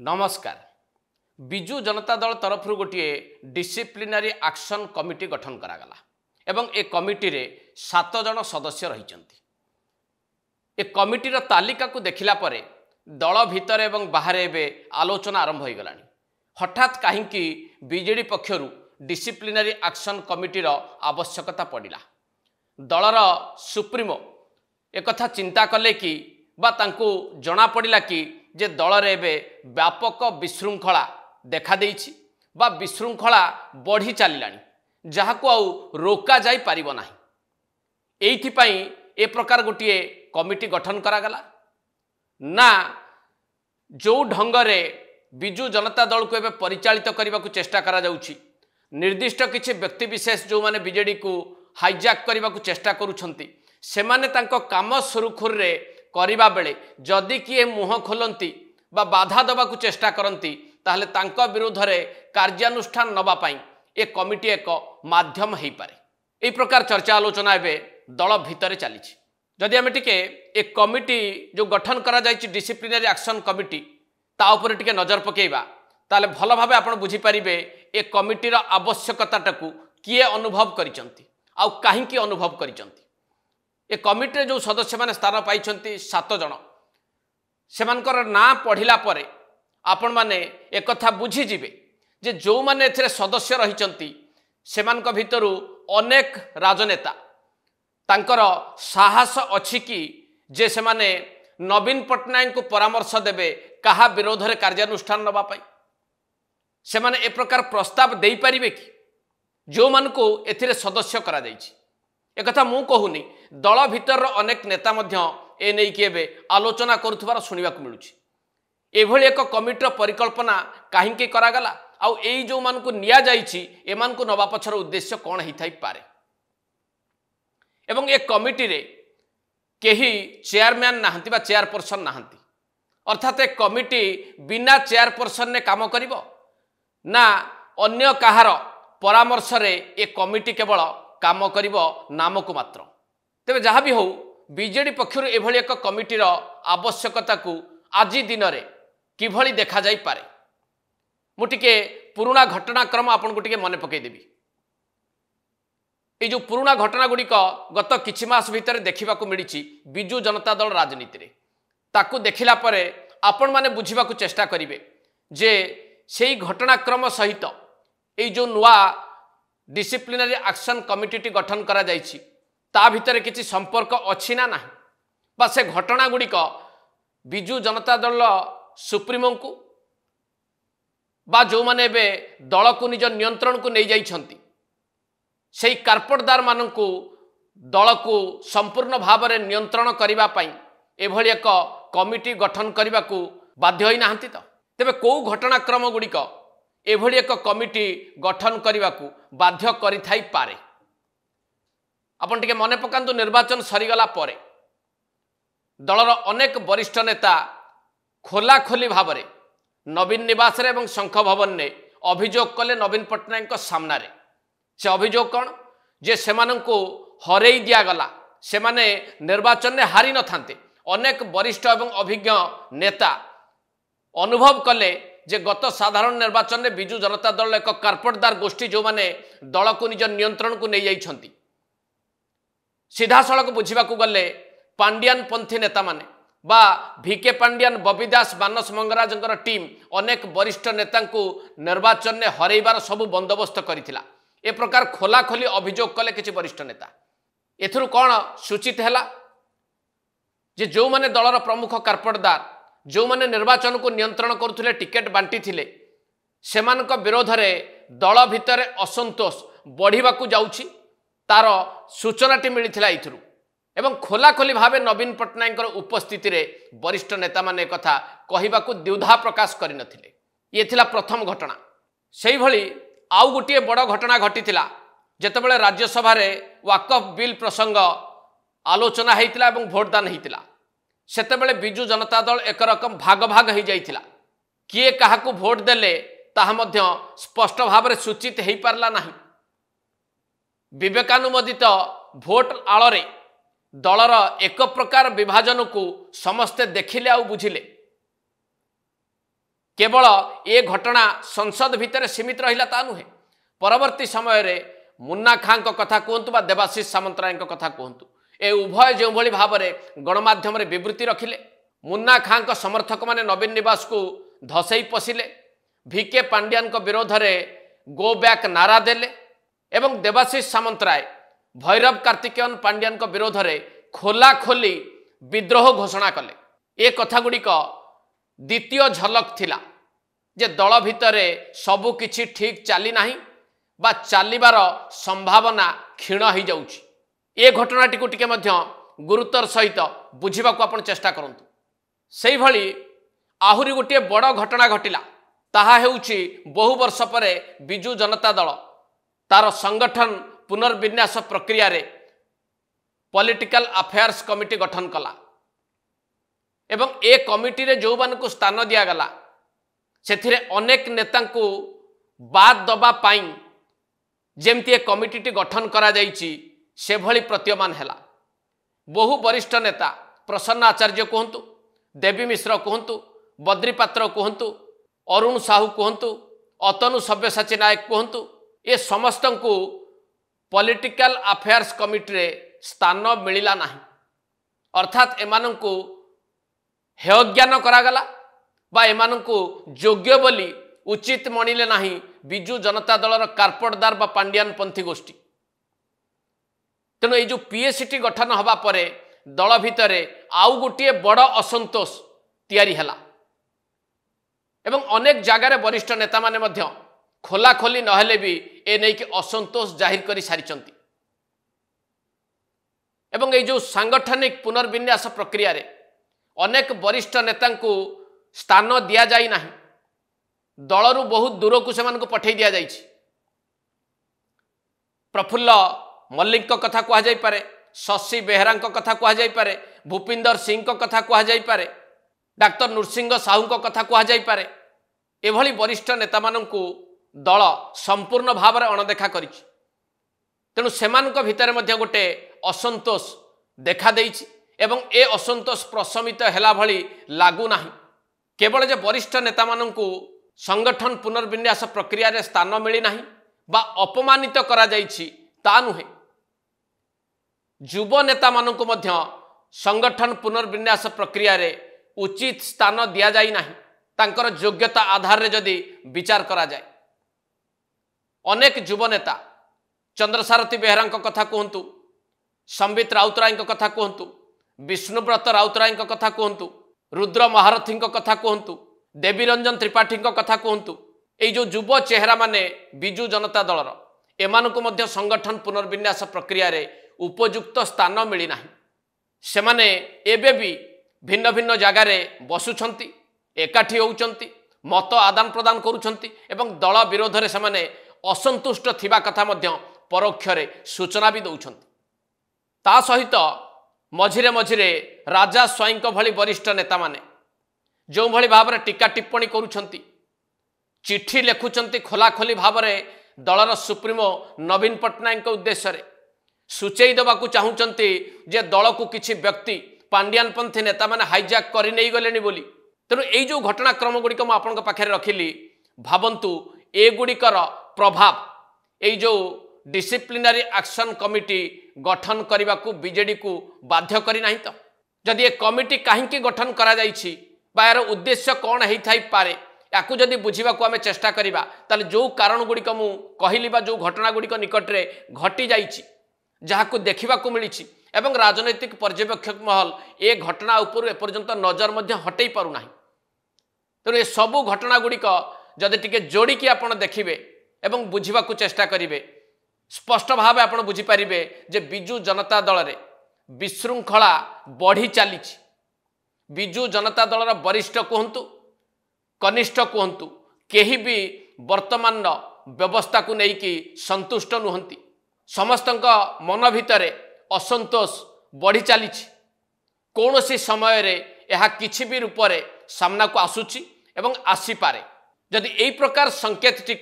नमस्कार। विजु जनता दल तरफ गोटे डिसिप्लिनरी एक्शन कमिटी गठन करागला एवं ए कमिटी रे 7 जन सदस्य रही। ए कमिटीर तालिका को देखिला परे दल भितर एवं बाहर एवं आलोचना आरंभ हो गलानी। हठात कहीं बीजेडी पक्षरु डिसिप्लिनरी एक्शन कमिटीर आवश्यकता पड़ा। दलर सुप्रीमो एक चिंता कले कि बा तांको जना पड़ा कि जे दल रे व्यापक विशृंखला देखा देइछि बा विशृंखला बढ़ी चलिलानी, जहाको आउ रोका जाई पारिबो नाही। एइथिपाई ए प्रकार गोटे कमिटी गठन करागला ना जो ढंगरे विजु जनता दल को एबे परिचालित करने को चेष्टा करा जाउछि। निर्दिष्ट किछि व्यक्ति विशेष जो माने बीजेडी को हाईजैक करने को चेष्टा करुछंती, सेमाने तांको काम सुरुखुर रे करिबा बेले जदि किए मुह खोलंती बा बाधा दबा को चेष्टा करंती ताहले तांको विरोध रे कार्यानुष्ठान नबा पाई ए कमिटी एक माध्यम हेई पारे। ए प्रकार चर्चा आलोचना एबे दल भितरे चली। जदि आमे टिके ए कमिटी जो गठन करा जायछि डिसिप्लिनरी एक्शन कमिटी ता उपरे टिके नजर पकेइबा ताले भल भाबे आपण बुझी परिबे ए कमिटीर आवश्यकताटाकू किए अनुभव करिसंती आ काहींकी अनुभव करिसंती। ए कमिटी जो सदस्य माने स्थान पाइछंती 7 जन, सेमानकर ना पढ़िला परे आपण माने एक कथा बुझी जिवे जे जो माने एथिरे सदस्य रहिचंती सेमानक भितरु अनेक राजनेता तांकर साहस अछि कि जे सेमाने नवीन पटनायक को परामर्श देबे कहा विरोध रे कार्यानुष्ठान नबा पाई। सेमाने ए प्रकार प्रस्ताव देई परिबे कि जो मान को एथिरे सदस्य करा जायछि। एक कथा मु कहूनी, दल भितर अनेक नेता मध्य ए नै कि एबे आलोचना करुथबार सुनिबाक मिलुछि। एभଳି एक कमिटीर परिकल्पना काहींके करागला आउ एई जो मान को निया जायछि एमान को नबा पछर उद्देश्य कोन हेई थाई पारे। एवं ए कमिटी रे केही चेयरमैन नाहंती बा चेयरपर्सन नाहंती, अर्थात ए कमिटी बिना चेयरपर्सन ने काम करिवो ना अन्य कहार परामर्श रे ए कमिटी केवल काम करिवो नाम को मात्र। तेबे जहाँ भी हो बीजेडी पक्षरु एभଳି एक कमिटीर आवश्यकता को आज दिन रे किभଳି देखा जाई पारे मु टिके पुराना घटनाक्रम आपन को टिके मने पकई देबी। ए जो पुराना घटना गुड़िक गत किछि मास भितर देखा मिली विजु जनता दल राजनीति रे, ताकू देखिला परे आपण माने बुझिबा चेष्टा करिवे जे सेही घटनाक्रम सहित ए जो नुआ डिसिप्लिनरी एक्शन कमिटी गठन करा जायछि ता भितर किछि संपर्क अछि ना नाही, बा से घटना गुड़िक विजु जनता दल सुप्रीमो को बा जो माने बे दल को निज नियंत्रण को नहीं जाइछंती सेही कार्पेटदार मानकू दल को संपूर्ण भाव में नियंत्रण करिबा पाई एभଳି एक कमिटी गठन करने को बाध्य होई नाहंती। तो तेबे को घटनाक्रम गुड़िक एभଳି एक कमिटी गठन करने को बाध्य करि थाई पारे। आपण टिके मने पकांतु, निर्वाचन सरीगला परे दलर अनेक वरिष्ठ नेता खोला खोली भाव में नवीन निवास रे एवं शंख भवन ने अभियोग कले नवीन पटनायक सामना रे। से अभियोग कौन जे सेमानंको हरेई दिया गला, सेमाने निर्वाचन में हारी न थांते। अनेक वरिष्ठ एवं अभिज्ञ नेता अनुभव कले जे गत साधारण निर्वाचन में विजु जनता दल एक कार्पेटदार गोष्ठी जो माने दल को निज नियंत्रण को नहीं जाइछंती। सीधा सड़क बुझा गले पांडियान पंथी नेता माने बा भिके पांडियान, बबी दास, मानस मंगराजंकर टीम अनेक वरिष्ठ नेता को निर्वाचन में हरइबार सबु बंदोबस्त करिथिला। ए प्रकार खोला खोली अभियोग कले किछि वरिष्ठ नेता। एथुरु कौन सूचित हैला जे जो माने दलर प्रमुख कार्पेटदार जो माने निर्वाचन को नियंत्रण करुथिले, टिकेट बांटी थिले, सेमानक विरोध रे दल भितर असंतोष बढ़िबाकू जाउछि तार सूचनाटी मिलिथिला इथुरु। एवं खोला खोली भावे नवीन पटनायक उपस्थिति रे वरिष्ठ नेता माने कथा कहिबाकू द्विधा प्रकाश करि नथिले। ये थिला प्रथम घटना। सेही भली आउ गोटे बड़ घटना घटीथिला जेतेबेले राज्यसभा रे वाकफ बिल प्रसंग आलोचना हेइतिला एवं भोटदान हेइतिला। सेतेबेले विजु जनता दल एक रकम भाग भाग हो जाइथिला। किए काहाकू भोट देले ताहा मध्य स्पष्ट भाव में सूचित हेइ पारला नाही। विवेकानुमोदित भोट आଳରେ दलर एक प्रकार विभाजन को समस्ते देखिले आ बुझिले। केवल ए घटना संसद भितर सीमित रहिला ता नुहे परवर्ती समय रे मुन्ना खां कथा कहतु बा देवाशीष सामंतराय कथा कहतु ए उभय जो भली भाव में गणमाध्यम रे विवृत्ति रखिले मुन्ना खां समर्थक माने नवीन निवास को धसई पशिले भिके पांड्यान विरोध में गो बैक नारा देले एवं देवाशीष सामंतराय भैरव कार्तिकेयन पांड्यान विरोध में खोला खोली विद्रोह घोषणा कले ए कथा गुड़िक द्वितीय झलक थिला जे दल भितर सबु किछि ठीक चली नाही बा चलिबार संभावना क्षीण हो जाउछि ए घटनाटी को टिके मध्य गुरुतर सहित बुझिबा को आपण चेष्टा करंतु सेहि भली आहुरी गोटे बड़ घटना घटिला ताहा हेउछि बहु वर्ष परे बिजु जनता दल तार संगठन पुनर्विन्यास प्रक्रिया रे पॉलिटिकल अफेयर्स कमिटी गठन कला एवं ए कमिटी रे जो बान को स्थान दिया गला सेथिरे अनेक नेता को बाद दबा पाई जेमती ए कमिटी गठन करा जाइछि से भली प्रतीयमान हैला बहु वरिष्ठ नेता प्रसन्न आचार्य कहतु देवी मिश्र कहतु बद्री पात्र कहतु अरुण साहू कहतु अतनु सब्यसाची नायक कहतु ए समस्त को पॉलिटिकल अफेयर्स कमिटी रे स्थान मिलिला नाही अर्थात एमानंकु हेयज्ञान करागला बा एमानंकु योग्य बोली उचित मणिले नाही बिजु जनता दलर कार्पटदार बा पांड्यान पंथी गोष्ठी तेणु ये पीएसटी गठन हवा परे दल भितर आउ गोटे बड़ असंतोष तैयारी हैला एवं अनेक जगार वरिष्ठ नेता माने मध्य खोला खोली नहेले भी ए नहीं कि असंतोष जाहिर करी सारिचंती एवं ये जो सांगठनिक पुनर्विन्यास प्रक्रिया रे अनेक वरिष्ठ नेता को स्थान दिया जाई नाही दलरू बहुत दूर को सेमान को पठै दिया जाइछि प्रफुल्ल मल्लिक कथा कह जाई पारे शशि बेहरा कथा कह जाई पारे भूपिंदर सिंह कथा कह जाई पारे डाक्टर नृसिंह साहू कथा कह जाई पारे एभली वरिष्ठ नेता माननकु दल संपूर्ण भाव में अणदेखा करिछि तेणु सेमानक भितर मध्य गोटे असंतोष देखा देइछि एवं ए असंतोष प्रशमित हैला भली लागू नाही केवल जे वरिष्ठ नेता माननकु संगठन पुनर्विन्यास प्रक्रिया रे स्थान मिली नाही बा अपमानित करा जाइछि ता नुहे युव नेता माननकु मध्य संगठन पुनर्विन्यास प्रक्रिया रे उचित स्थान दिया जाई नाही तांकर योग्यता आधार रे जदि विचार करा जाए अनेक युव नेता चंद्रसारथी बेहरा कथा कहतु संबित राउतराय कथा कहतु विष्णुव्रत राउतराय कथा कहतु रुद्र महारथी कथा कहतु देवी रंजन त्रिपाठी कथा कहतु ये जो युव चेहरा माने बिजु जनता दलर एमानकु मध्य संगठन पुनर्विन्यास प्रक्रिया रे उपयुक्त स्थान मिली नाही सेमाने एबे भी भिन्न भिन्न जगार बसुछंती एकाठी होउछंती मत आदान प्रदान करुछंती एवं दल विरोध रे सेमाने असंतुष्ट थिबा कथा मध्य परोक्ष रे सूचना भी दउछंती ता सहित मझिरे मझिरे राजा स्वाईं भली वरिष्ठ नेता माने जो भली भाव में टीका टिप्पणी करुछंती चिठी लेखुचंती खोला खोली भाव में दलर सुप्रीमो नवीन पट्टनायक उद्देश्य रे सूचई देवाकू चाहूचंती जे दल को किछि व्यक्ति पांड्यान पंथी नेता माने हाईजैक करि नै गलेनी बोली तेणु ये जो घटनाक्रम गुड़िक मुझे पाखे रखिली भावंतु ए गुड़िकर प्रभाव ये जो डिसिप्लिनरी एक्शन कमिटी गठन करने को बीजेडी को बाध्य करी नहीं तो जदि ये कमिटी कहीं गठन करा जाइछि बा यार उद्देश्य कौन होई पारे याकू जदि बुझा आम चेष्टा करवा ताले जो कारण गुड़िक मु कहली बा जो घटना गुड़िक निकट में घटी जाइछि जहाकू देखा मिली एवं राजनैतिक पर्यवेक्षक महल ए घटना उपरू एपर्यंत नजर मध्य हटई पारु नाही तेणु ये सबू घटना गुड़िक जदि टिके जोड़िकी आपण देखिबे एवं बुझा चेष्टा करिवे स्पष्ट भाव आपण बुझीपारे जे बिजु जनता दल रे विशृंखला बढ़ी चली बिजु जनता दलर वरिष्ठ कहतु कनिष्ठ कहतु केही भी वर्तमान व्यवस्था को लेकिन संतुष्ट नुहंती समस्त मन भितर असंतोष बढ़ी चली कौन सी समय रे यह किसी भी रूप से सामना को आसुची एवं आसीपारे जदि यही प्रकार संकेत टी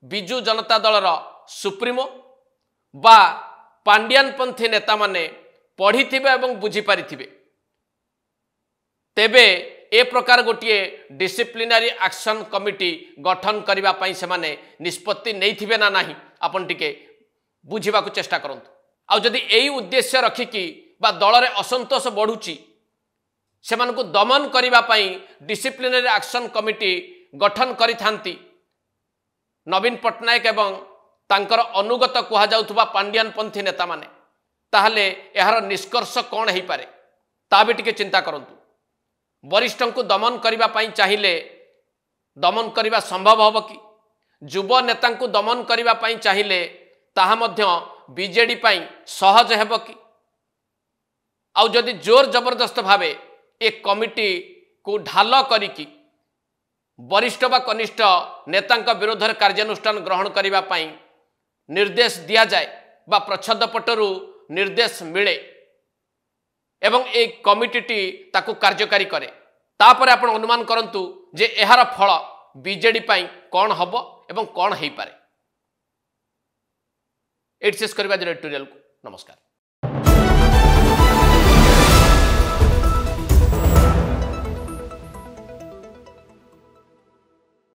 बिजु जनता दलर सुप्रीमो बा पांड्यान पंथी नेता माने पढ़ी एवं बुझी पारिथिबे तेबे ए प्रकार गोटे डिसिप्लिनरी एक्शन कमिटी गठन करबा पई से माने निष्पत्ति नहीं थिबे ना नाही आपन टिके बुझिबा को चेष्टा करंतु। आ जदि एई उद्देश्य रखिकी बा दल रे असंतोष बढ़ुची सेमानकु दमन करबा पई डिसिप्लिनरी एक्शन कमिटी गठन करि थांती नवीन पट्टनायक एवं तांकर अनुगत कुहा जाउथबा पांड्यान पंथी नेता माने ताहले एहार निष्कर्ष कौन है पारे ता भी टिके चिंता करंतु। वरिष्ठ को दमन करबा पई चाहिए दमन करबा संभव होब कि युव नेता को दमन करबा पई चाहिए ताहा मध्य बीजेडी पई सहज हेब कि आउ जदि जोर जबरदस्त भावे एक कमिटी को ढाल करिकी वरिष्ठ बा कनिष्ठ नेता विरोध कार्यानुष्ठान ग्रहण करबा पई निर्देश दिया जाए बा प्रच्छद पटरु निर्देश मिले एवं एक कमिटी ताकू कार्यकारी करे तापर आपण अनुमान करंतु जे एहार फल बीजेडी पई कौन हब एवं कौन है पारे। एट शेष करबा एडिटोरियल को नमस्कार।